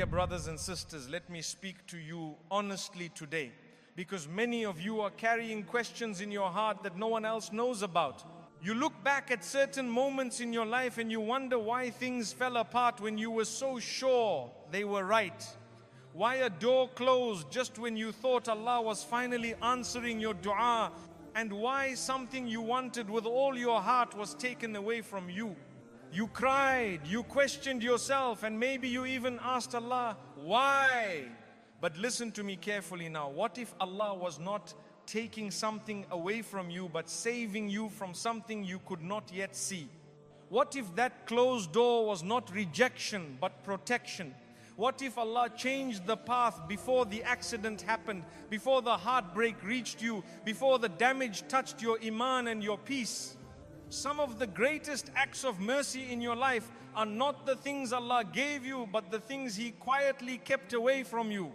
dear brothers and sisters, let me speak to you honestly today, because many of you are carrying questions in your heart that no one else knows about. You look back at certain moments in your life and you wonder why things fell apart when you were so sure they were right. Why a door closed just when you thought Allah was finally answering your dua, and why something you wanted with all your heart was taken away from you. You cried, you questioned yourself, and maybe you even asked Allah, why? But listen to me carefully now. What if Allah was not taking something away from you, but saving you from something you could not yet see? What if that closed door was not rejection, but protection? What if Allah changed the path before the accident happened, before the heartbreak reached you, before the damage touched your iman and your peace? Some of the greatest acts of mercy in your life are not the things Allah gave you, but the things He quietly kept away from you.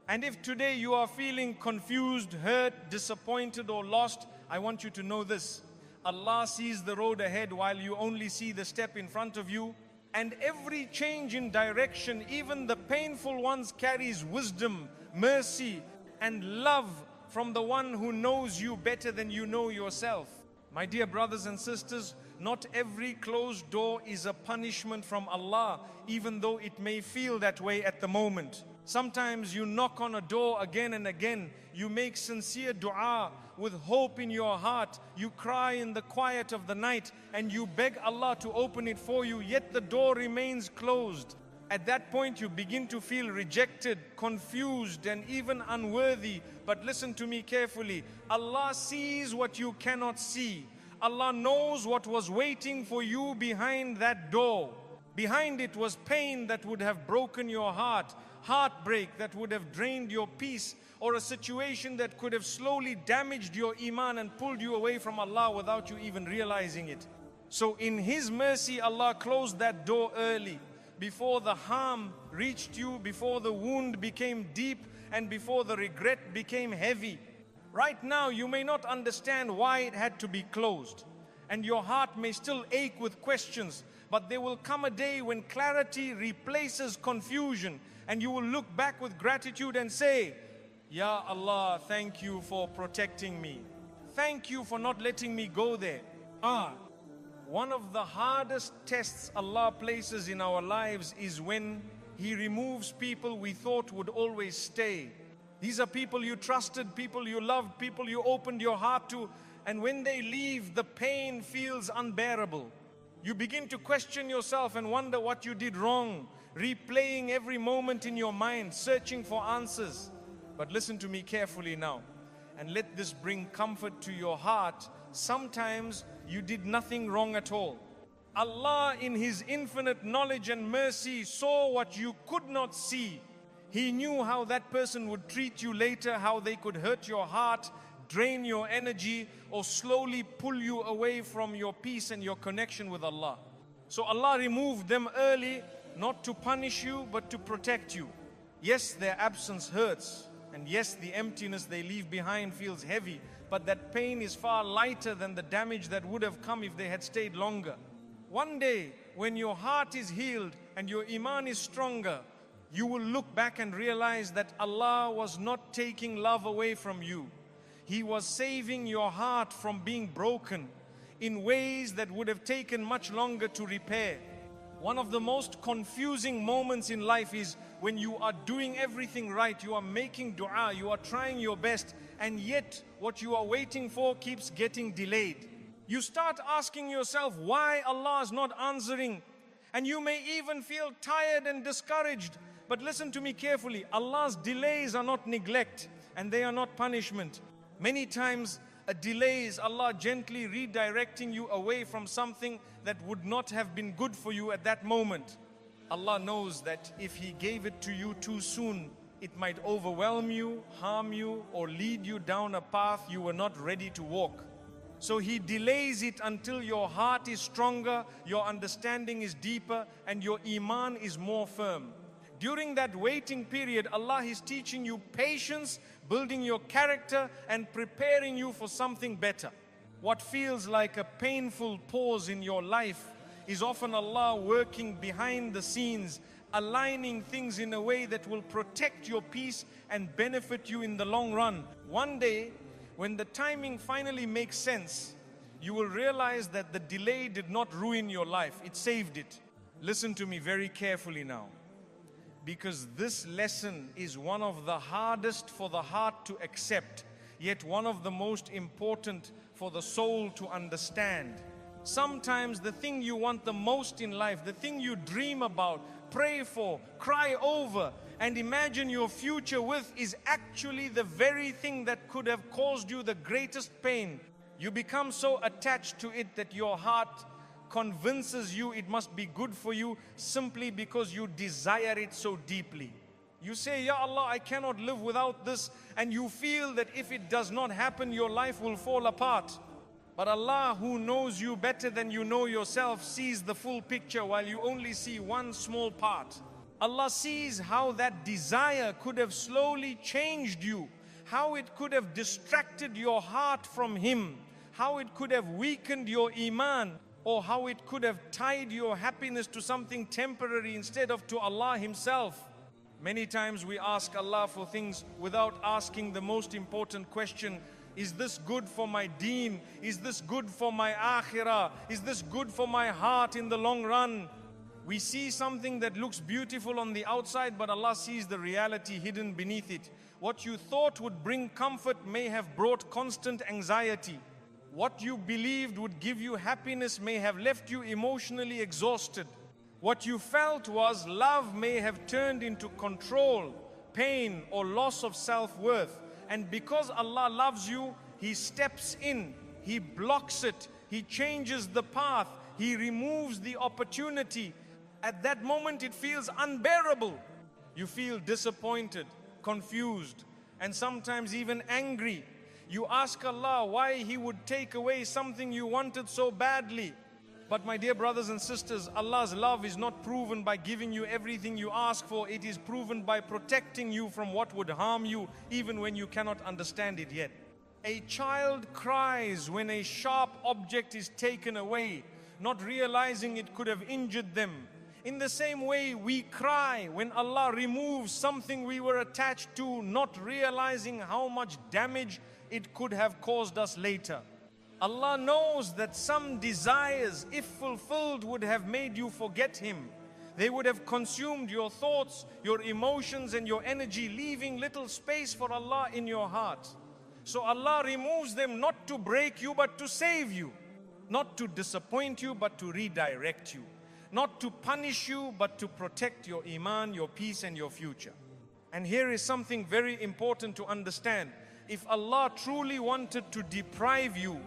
And if today you are feeling confused, hurt, disappointed or lost, I want you to know this. Allah sees the road ahead while you only see the step in front of you. And every change in direction, even the painful ones, carries wisdom, mercy and love from the one who knows you better than you know yourself. My dear brothers and sisters, not every closed door is a punishment from Allah, even though it may feel that way at the moment. Sometimes you knock on a door again and again. You make sincere dua with hope in your heart. You cry in the quiet of the night and you beg Allah to open it for you, yet the door remains closed. At that point you begin to feel rejected, confused and even unworthy. But listen to me carefully. Allah sees what you cannot see. Allah knows what was waiting for you behind that door. Behind it was pain that would have broken your heart, heartbreak that would have drained your peace, or a situation that could have slowly damaged your iman and pulled you away from Allah without you even realizing it. So in His mercy, Allah closed that door early, before the harm reached you, before the wound became deep, and before the regret became heavy. Right now, you may not understand why it had to be closed, and your heart may still ache with questions, but there will come a day when clarity replaces confusion, and you will look back with gratitude and say, Ya Allah, thank you for protecting me. Thank you for not letting me go there. One of the hardest tests Allah places in our lives is when He removes people we thought would always stay. These are people you trusted, people you loved, people you opened your heart to, and when they leave, the pain feels unbearable. You begin to question yourself and wonder what you did wrong, replaying every moment in your mind, searching for answers. But listen to me carefully now, and let this bring comfort to your heart. Sometimes you did nothing wrong at all. Allah, in His infinite knowledge and mercy, saw what you could not see. He knew how that person would treat you later, how they could hurt your heart, drain your energy, or slowly pull you away from your peace and your connection with Allah. So Allah removed them early, not to punish you, but to protect you. Yes, their absence hurts, and yes, the emptiness they leave behind feels heavy, but that pain is far lighter than the damage that would have come if they had stayed longer. One day, when your heart is healed and your iman is stronger, you will look back and realize that Allah was not taking love away from you. He was saving your heart from being broken in ways that would have taken much longer to repair. One of the most confusing moments in life is when you are doing everything right, you are making dua, you are trying your best, and yet what you are waiting for keeps getting delayed. You start asking yourself why Allah is not answering, and you may even feel tired and discouraged. But listen to me carefully. Allah's delays are not neglect, and they are not punishment. Many times a delay is Allah gently redirecting you away from something that would not have been good for you at that moment. Allah knows that if He gave it to you too soon, it might overwhelm you, harm you, or lead you down a path you were not ready to walk. So He delays it until your heart is stronger, your understanding is deeper, and your iman is more firm. During that waiting period, Allah is teaching you patience, building your character, and preparing you for something better. What feels like a painful pause in your life is often Allah working behind the scenes, aligning things in a way that will protect your peace and benefit you in the long run. One day, when the timing finally makes sense, you will realize that the delay did not ruin your life, it saved it. Listen to me very carefully now, because this lesson is one of the hardest for the heart to accept, yet one of the most important for the soul to understand. Sometimes the thing you want the most in life, the thing you dream about, pray for, cry over, and imagine your future with is actually the very thing that could have caused you the greatest pain. You become so attached to it that your heart convinces you it must be good for you simply because you desire it so deeply. You say, Ya Allah, I cannot live without this, and you feel that if it does not happen, your life will fall apart. But Allah, who knows you better than you know yourself, sees the full picture while you only see one small part. Allah sees how that desire could have slowly changed you, how it could have distracted your heart from Him, how it could have weakened your iman, or how it could have tied your happiness to something temporary instead of to Allah Himself. Many times we ask Allah for things without asking the most important question: is this good for my deen? Is this good for my akhirah? Is this good for my heart in the long run? We see something that looks beautiful on the outside, but Allah sees the reality hidden beneath it. What you thought would bring comfort may have brought constant anxiety. What you believed would give you happiness may have left you emotionally exhausted. What you felt was love may have turned into control, pain, or loss of self-worth. And because Allah loves you, He steps in, He blocks it, He changes the path, He removes the opportunity. At that moment it feels unbearable. You feel disappointed, confused, and sometimes even angry. You ask Allah why He would take away something you wanted so badly. But my dear brothers and sisters, Allah's love is not proven by giving you everything you ask for. It is proven by protecting you from what would harm you, even when you cannot understand it yet. A child cries when a sharp object is taken away, not realizing it could have injured them. In the same way, we cry when Allah removes something we were attached to, not realizing how much damage it could have caused us later. Allah knows that some desires, if fulfilled, would have made you forget Him. They would have consumed your thoughts, your emotions, and your energy, leaving little space for Allah in your heart. So Allah removes them not to break you, but to save you. Not to disappoint you, but to redirect you. Not to punish you, but to protect your iman, your peace, and your future. And here is something very important to understand. If Allah truly wanted to deprive you,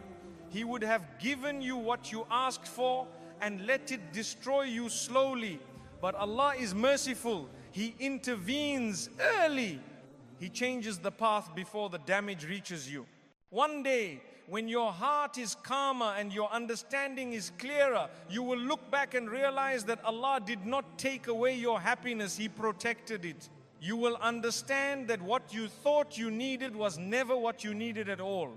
He would have given you what you asked for and let it destroy you slowly. But Allah is merciful. He intervenes early. He changes the path before the damage reaches you. One day, when your heart is calmer and your understanding is clearer, you will look back and realize that Allah did not take away your happiness, He protected it. You will understand that what you thought you needed was never what you needed at all.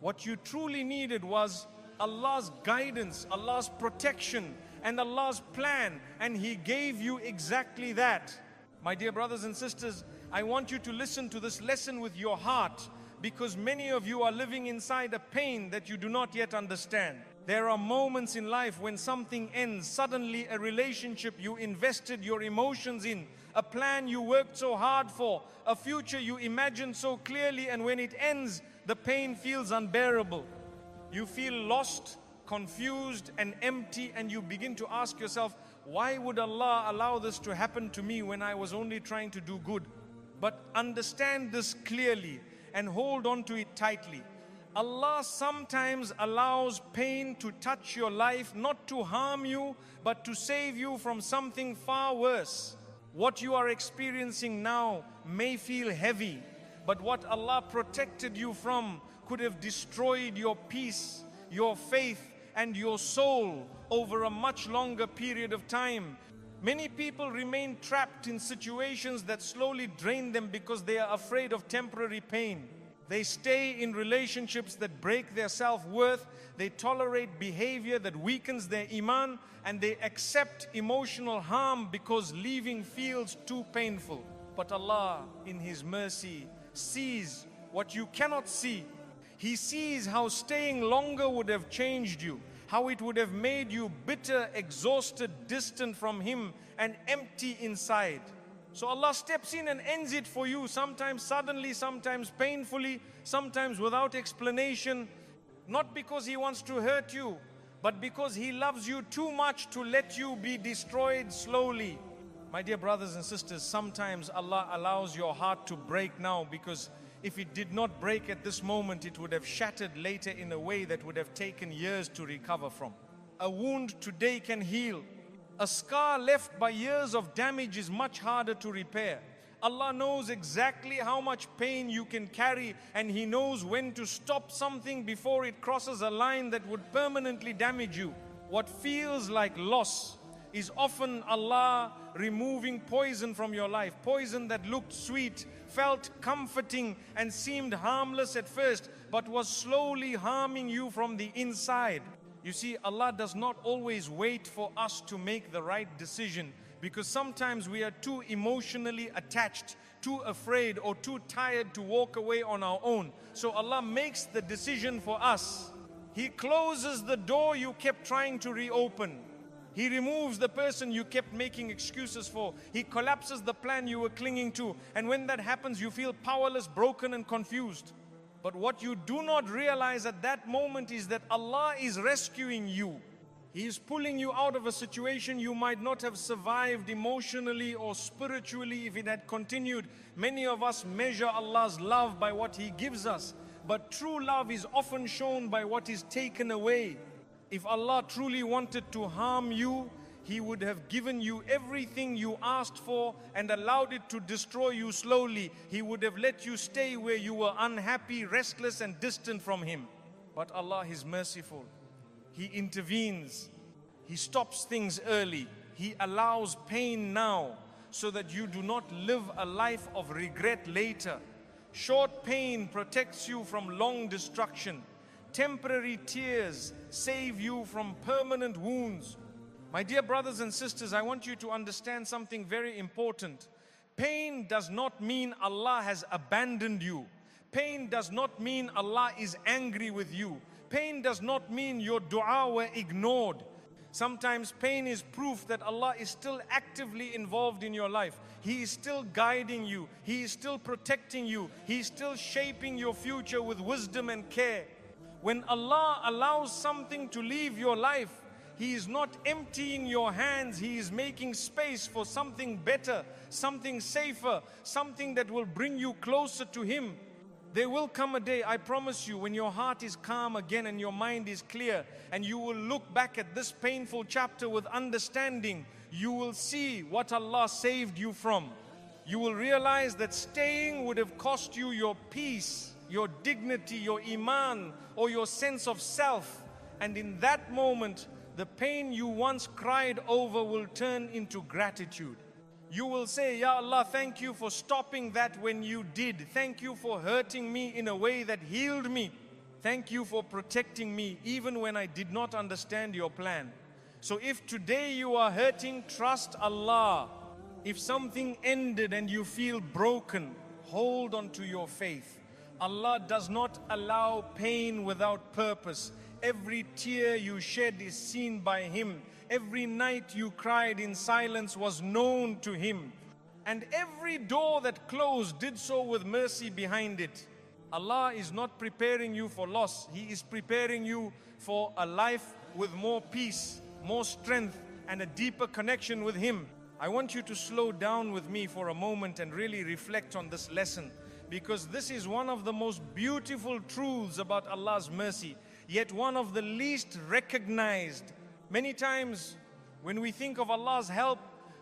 What you truly needed was Allah's guidance, Allah's protection, and Allah's plan, and He gave you exactly that. My dear brothers and sisters, I want you to listen to this lesson with your heart, because many of you are living inside a pain that you do not yet understand. There are moments in life when something ends, suddenly a relationship you invested your emotions in, a plan you worked so hard for, a future you imagined so clearly, and when it ends, the pain feels unbearable. You feel lost, confused, and empty, and you begin to ask yourself, why would Allah allow this to happen to me when I was only trying to do good? But understand this clearly and hold on to it tightly. Allah sometimes allows pain to touch your life, not to harm you, but to save you from something far worse. What you are experiencing now may feel heavy, but what Allah protected you from could have destroyed your peace, your faith, and your soul over a much longer period of time. Many people remain trapped in situations that slowly drain them because they are afraid of temporary pain. They stay in relationships that break their self-worth. They tolerate behavior that weakens their iman, and they accept emotional harm because leaving feels too painful. But Allah, in His mercy, sees what you cannot see. He sees how staying longer would have changed you, how it would have made you bitter, exhausted, distant from Him, and empty inside. So Allah steps in and ends it for you, sometimes suddenly, sometimes painfully, sometimes without explanation. Not because He wants to hurt you, but because He loves you too much to let you be destroyed slowly. My dear brothers and sisters, sometimes Allah allows your heart to break now, because if it did not break at this moment, it would have shattered later in a way that would have taken years to recover from. A wound today can heal. A scar left by years of damage is much harder to repair. Allah knows exactly how much pain you can carry, and He knows when to stop something before it crosses a line that would permanently damage you. What feels like loss is often Allah removing poison from your life. Poison that looked sweet, felt comforting, and seemed harmless at first, but was slowly harming you from the inside. You see, Allah does not always wait for us to make the right decision, because sometimes we are too emotionally attached, too afraid, or too tired to walk away on our own. So Allah makes the decision for us. He closes the door you kept trying to reopen. He removes the person you kept making excuses for. He collapses the plan you were clinging to. And when that happens, you feel powerless, broken, and confused. But what you do not realize at that moment is that Allah is rescuing you. He is pulling you out of a situation you might not have survived emotionally or spiritually if it had continued. Many of us measure Allah's love by what He gives us, but true love is often shown by what is taken away. If Allah truly wanted to harm you, He would have given you everything you asked for and allowed it to destroy you slowly. He would have let you stay where you were unhappy, restless, and distant from Him. But Allah is merciful. He intervenes. He stops things early. He allows pain now so that you do not live a life of regret later. Short pain protects you from long destruction. Temporary tears save you from permanent wounds. My dear brothers and sisters, I want you to understand something very important. Pain does not mean Allah has abandoned you. Pain does not mean Allah is angry with you. Pain does not mean your dua were ignored. Sometimes pain is proof that Allah is still actively involved in your life. He is still guiding you. He is still protecting you. He is still shaping your future with wisdom and care. When Allah allows something to leave your life, He is not emptying your hands. He is making space for something better, something safer, something that will bring you closer to Him. There will come a day, I promise you, when your heart is calm again and your mind is clear, and you will look back at this painful chapter with understanding. You will see what Allah saved you from. You will realize that staying would have cost you your peace, your dignity, your iman, or your sense of self. And in that moment, the pain you once cried over will turn into gratitude. You will say, Ya Allah, thank you for stopping that when you did. Thank you for hurting me in a way that healed me. Thank you for protecting me even when I did not understand your plan. So if today you are hurting, trust Allah. If something ended and you feel broken, hold on to your faith. Allah does not allow pain without purpose. Every tear you shed is seen by Him. Every night you cried in silence was known to Him. And every door that closed did so with mercy behind it. Allah is not preparing you for loss. He is preparing you for a life with more peace, more strength, and a deeper connection with Him. I want you to slow down with me for a moment and really reflect on this lesson, because this is one of the most beautiful truths about Allah's mercy, yet one of the least recognized. Many times when we think of Allah's help,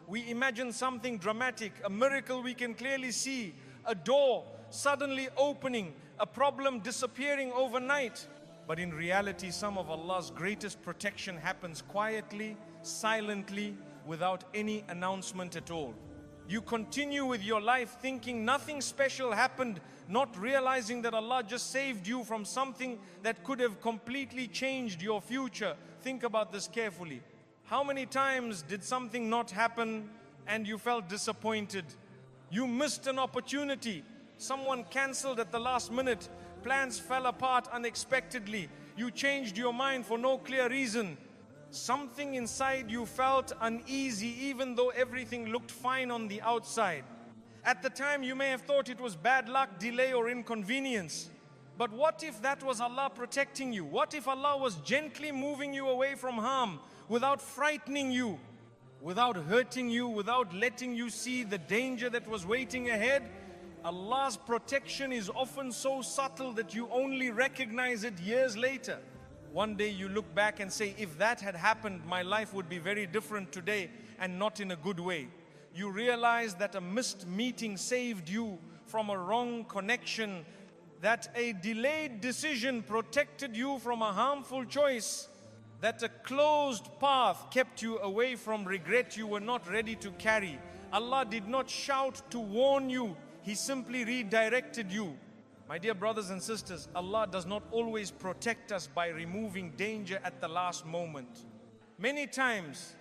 we imagine something dramatic, a miracle we can clearly see, a door suddenly opening, a problem disappearing overnight. But in reality, some of Allah's greatest protection happens quietly, silently, without any announcement at all. You continue with your life thinking nothing special happened, not realizing that Allah just saved you from something that could have completely changed your future. Think about this carefully. How many times did something not happen and you felt disappointed? You missed an opportunity. Someone cancelled at the last minute. Plans fell apart unexpectedly. You changed your mind for no clear reason. Something inside you felt uneasy even though everything looked fine on the outside. At the time you may have thought it was bad luck, delay or inconvenience. But what if that was Allah protecting you? What if Allah was gently moving you away from harm without frightening you, without hurting you, without letting you see the danger that was waiting ahead? Allah's protection is often so subtle that you only recognize it years later. One day you look back and say, if that had happened, my life would be very different today and not in a good way. You realize that a missed meeting saved you from a wrong connection, that a delayed decision protected you from a harmful choice, that a closed path kept you away from regret you were not ready to carry. Allah did not shout to warn you, He simply redirected you. My dear brothers and sisters, Allah does not always protect us by removing danger at the last moment. Many times,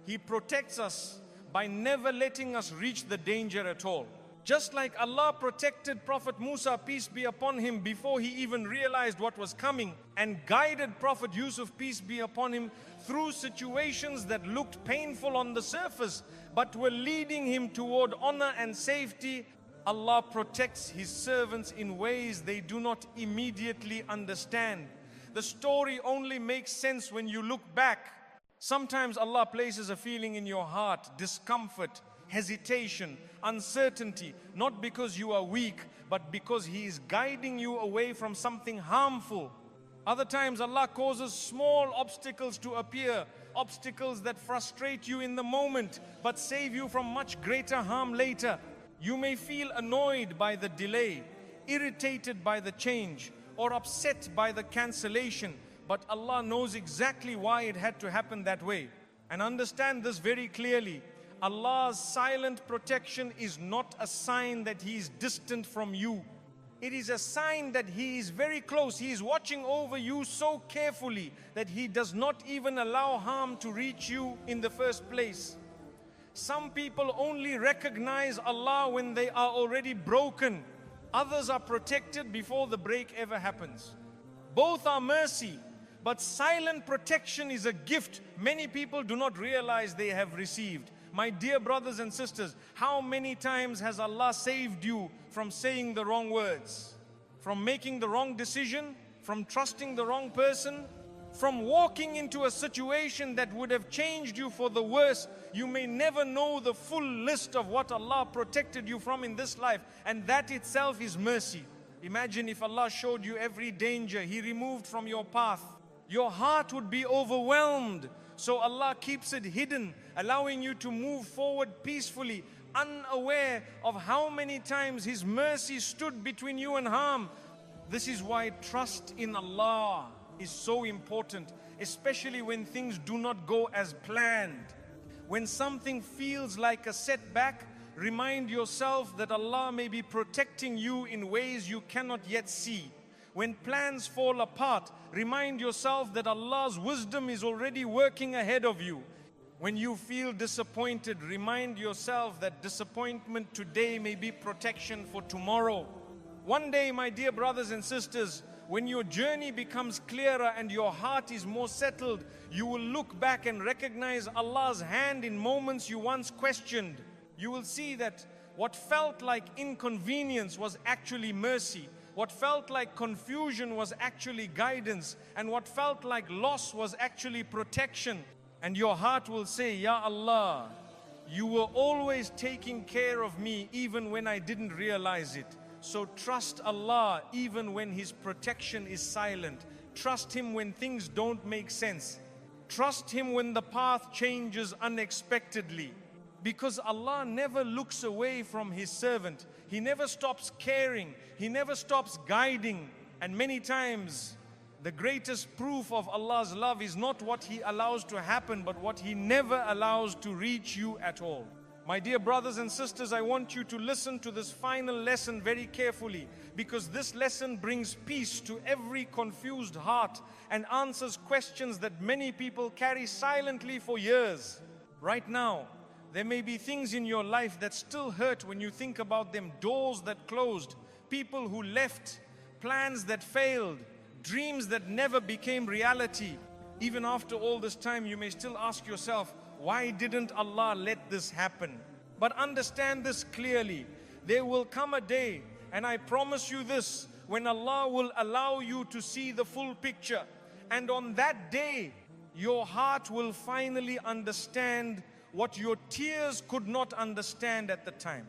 He protects us by never letting us reach the danger at all. Just like Allah protected Prophet Musa, peace be upon him, before he even realized what was coming, and guided Prophet Yusuf, peace be upon him, through situations that looked painful on the surface, but were leading him toward honor and safety. Allah protects His servants in ways they do not immediately understand. The story only makes sense when you look back. Sometimes Allah places a feeling in your heart, discomfort, hesitation, uncertainty, not because you are weak, but because He is guiding you away from something harmful. Other times Allah causes small obstacles to appear, obstacles that frustrate you in the moment, but save you from much greater harm later. You may feel annoyed by the delay, irritated by the change, or upset by the cancellation, but Allah knows exactly why it had to happen that way. And understand this very clearly. Allah's silent protection is not a sign that He is distant from you. It is a sign that He is very close. He is watching over you so carefully that He does not even allow harm to reach you in the first place. Some people only recognize Allah when they are already broken. Others are protected before the break ever happens. Both are mercy, but silent protection is a gift many people do not realize they have received. My dear brothers and sisters, how many times has Allah saved you from saying the wrong words, from making the wrong decision, from trusting the wrong person, from walking into a situation that would have changed you for the worse? You may never know the full list of what Allah protected you from in this life, and that itself is mercy. Imagine if Allah showed you every danger He removed from your path. Your heart would be overwhelmed. So Allah keeps it hidden, allowing you to move forward peacefully, unaware of how many times His mercy stood between you and harm. This is why trust in Allah is so important, especially when things do not go as planned. When something feels like a setback, remind yourself that Allah may be protecting you in ways you cannot yet see. When plans fall apart, remind yourself that Allah's wisdom is already working ahead of you. When you feel disappointed, remind yourself that disappointment today may be protection for tomorrow. One day, my dear brothers and sisters, when your journey becomes clearer and your heart is more settled, you will look back and recognize Allah's hand in moments you once questioned. You will see that what felt like inconvenience was actually mercy. What felt like confusion was actually guidance. And what felt like loss was actually protection. And your heart will say, Ya Allah, You were always taking care of me even when I didn't realize it. So trust Allah even when His protection is silent. Trust Him when things don't make sense. Trust Him when the path changes unexpectedly. Because Allah never looks away from His servant. He never stops caring. He never stops guiding. And many times, the greatest proof of Allah's love is not what He allows to happen, but what He never allows to reach you at all. My dear brothers and sisters, I want you to listen to this final lesson very carefully, because this lesson brings peace to every confused heart and answers questions that many people carry silently for years. Right now, there may be things in your life that still hurt when you think about them. Doors that closed, people who left, plans that failed, dreams that never became reality. Even after all this time, you may still ask yourself, why didn't Allah let this happen? But understand this clearly. There will come a day, and I promise you this, when Allah will allow you to see the full picture. And on that day, your heart will finally understand what your tears could not understand at the time.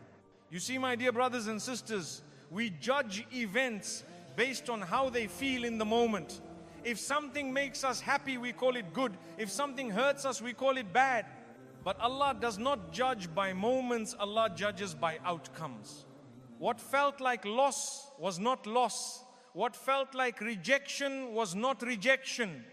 You see, my dear brothers and sisters, we judge events based on how they feel in the moment. If something makes us happy, we call it good. If something hurts us, we call it bad. But Allah does not judge by moments, Allah judges by outcomes. What felt like loss was not loss. What felt like rejection was not rejection.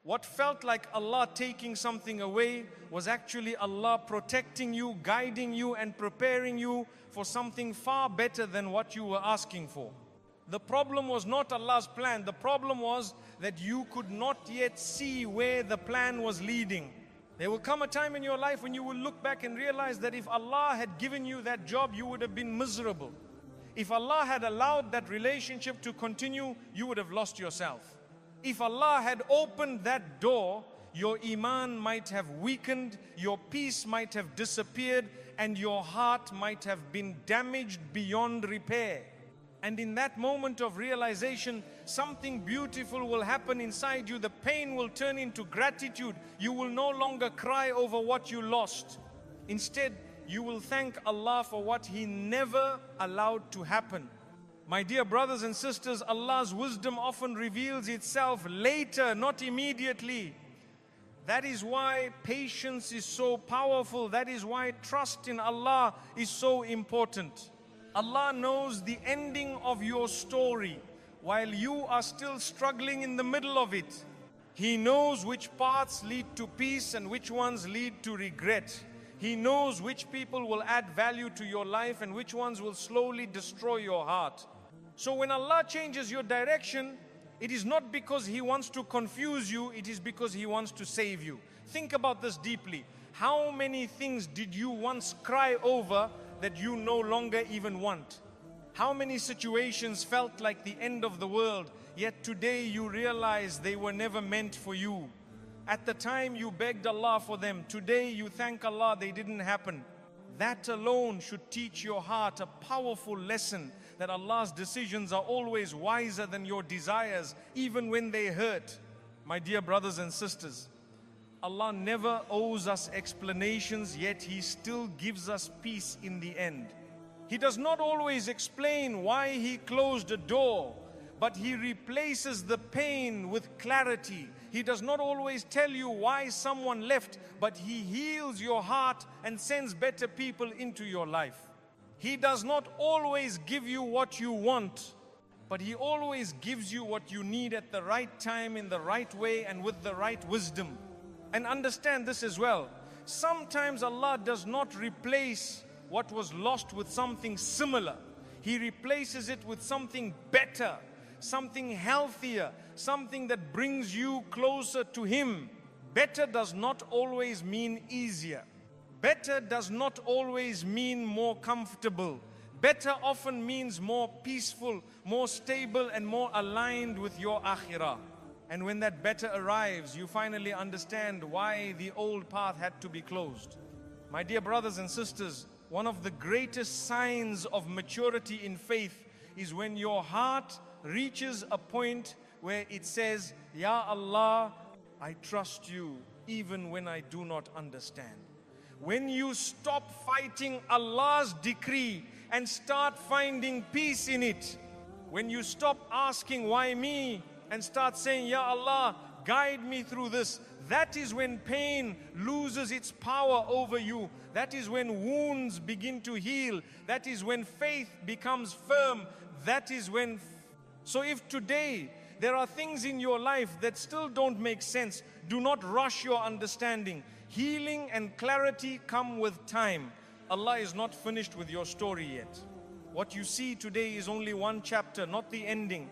What felt like Allah taking something away was actually Allah protecting you, guiding you, and preparing you for something far better than what you were asking for. The problem was not Allah's plan. The problem was that you could not yet see where the plan was leading. There will come a time in your life when you will look back and realize that if Allah had given you that job, you would have been miserable. If Allah had allowed that relationship to continue, you would have lost yourself. If Allah had opened that door, your iman might have weakened, your peace might have disappeared, and your heart might have been damaged beyond repair. And in that moment of realization, something beautiful will happen inside you. The pain will turn into gratitude. You will no longer cry over what you lost. Instead, you will thank Allah for what He never allowed to happen. My dear brothers and sisters, Allah's wisdom often reveals itself later, not immediately. That is why patience is so powerful. That is why trust in Allah is so important. Allah knows the ending of your story while you are still struggling in the middle of it. He knows which paths lead to peace and which ones lead to regret. He knows which people will add value to your life and which ones will slowly destroy your heart. So when Allah changes your direction, it is not because He wants to confuse you, it is because He wants to save you. Think about this deeply. How many things did you once cry over that you no longer even want? How many situations felt like the end of the world, yet today you realize they were never meant for you? At the time you begged Allah for them, today you thank Allah they didn't happen. That alone should teach your heart a powerful lesson that Allah's decisions are always wiser than your desires, even when they hurt. My dear brothers and sisters, Allah never owes us explanations, yet He still gives us peace in the end. He does not always explain why He closed a door, but He replaces the pain with clarity. He does not always tell you why someone left, but He heals your heart and sends better people into your life. He does not always give you what you want, but He always gives you what you need at the right time, in the right way, and with the right wisdom. And understand this as well. Sometimes Allah does not replace what was lost with something similar. He replaces it with something better, something healthier, something that brings you closer to Him. Better does not always mean easier. Better does not always mean more comfortable. Better often means more peaceful, more stable, and more aligned with your akhirah. And when that better arrives, you finally understand why the old path had to be closed. My dear brothers and sisters, one of the greatest signs of maturity in faith is when your heart reaches a point where it says, Ya Allah, I trust you even when I do not understand. When you stop fighting Allah's decree and start finding peace in it, when you stop asking why me and start saying, Ya Allah, guide me through this, that is when pain loses its power over you. That is when wounds begin to heal. That is when faith becomes firm. That is when... So if today there are things in your life that still don't make sense, do not rush your understanding. Healing and clarity come with time. Allah is not finished with your story yet. What you see today is only one chapter, not the ending.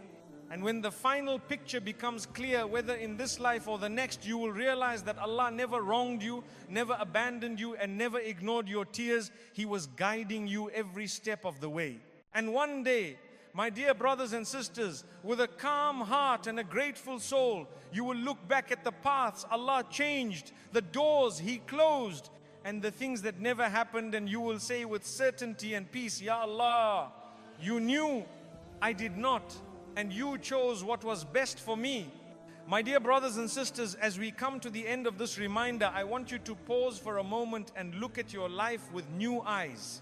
And when the final picture becomes clear, whether in this life or the next, you will realize that Allah never wronged you, never abandoned you, and never ignored your tears. He was guiding you every step of the way. And one day, my dear brothers and sisters, with a calm heart and a grateful soul, you will look back at the paths Allah changed, the doors He closed, and the things that never happened, and you will say with certainty and peace, Ya Allah, you knew, I did not, and you chose what was best for me. My dear brothers and sisters, as we come to the end of this reminder, I want you to pause for a moment and look at your life with new eyes.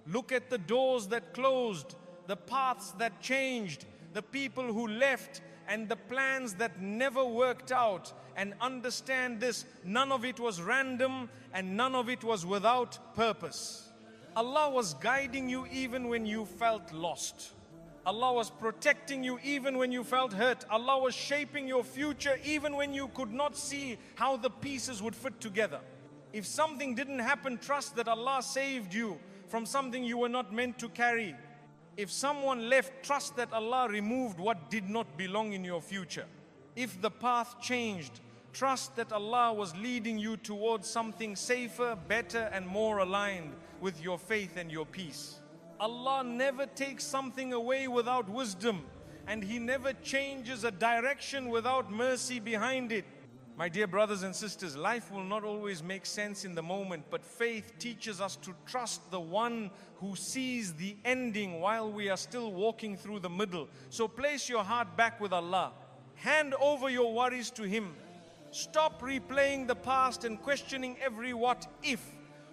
Look at the doors that closed, the paths that changed, the people who left, and the plans that never worked out. And understand this, none of it was random and none of it was without purpose. Allah was guiding you even when you felt lost. Allah was protecting you even when you felt hurt. Allah was shaping your future even when you could not see how the pieces would fit together. If something didn't happen, trust that Allah saved you from something you were not meant to carry. If someone left, trust that Allah removed what did not belong in your future. If the path changed, trust that Allah was leading you towards something safer, better, and more aligned with your faith and your peace. Allah never takes something away without wisdom, and He never changes a direction without mercy behind it. My dear brothers and sisters, life will not always make sense in the moment, but faith teaches us to trust the one who sees the ending while we are still walking through the middle. So place your heart back with Allah. Hand over your worries to Him. Stop replaying the past and questioning every what if.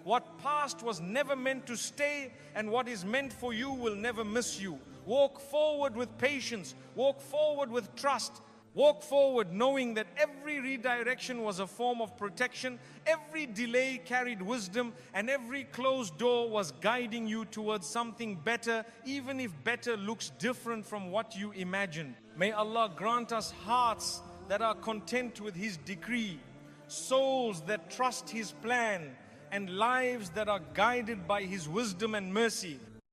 What passed was never meant to stay, and what is meant for you will never miss you. Walk forward with patience. Walk forward with trust. Walk forward knowing that every redirection was a form of protection, every delay carried wisdom, and every closed door was guiding you towards something better, even if better looks different from what you imagined. May Allah grant us hearts that are content with His decree, souls that trust His plan, and lives that are guided by His wisdom and mercy.